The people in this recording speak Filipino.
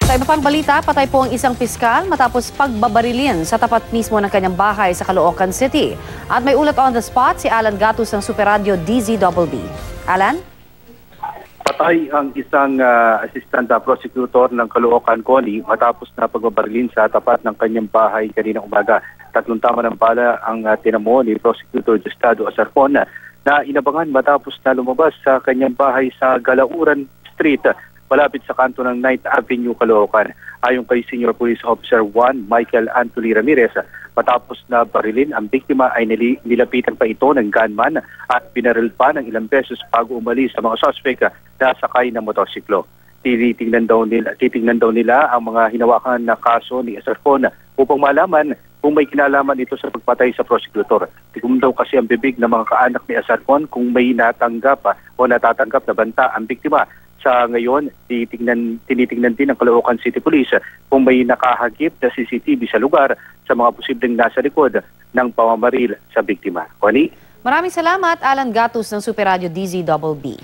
Sa iba pang balita, patay po ang isang piskal matapos pagbabarilin sa tapat mismo ng kanyang bahay sa Caloocan City. At may ulat on the spot si Alan Gatus ng Super Radio DZBB. Alan? Patay ang isang assistant prosecutor ng Caloocan County matapos na pagbabarilin sa tapat ng kanyang bahay kanina umaga. 3 tama ng bala ang tinamo ni Prosecutor Justado Asarcon na inabangan matapos na lumabas sa kanyang bahay sa Galauran Street, malapit sa kanto ng 9th Avenue, Caloocan. Ayon kay Senior Police Officer 1 Michael Anthony Ramirez, matapos na barilin, ang biktima ay nilapitan pa ito ng gunman at binaril pa ng ilang beses bago umalis sa mga suspect na sakay ng motorsiklo. Titingnan daw nila ang mga hinawakan na kaso ni Asarcon upang malaman kung may kinalaman ito sa pagpatay sa prosecutor. Tigum daw kasi ang bibig ng mga kaanak ni Asarcon kung may natatanggap na banta ang biktima. Sa ngayon, tinitingnan din ng Caloocan City Police kung may nakahagip na CCTV sa lugar sa mga posibleng nasa likod ng pamamaril sa biktima. Connie? Maraming salamat, Alan Gatus ng Super Radio DZBB.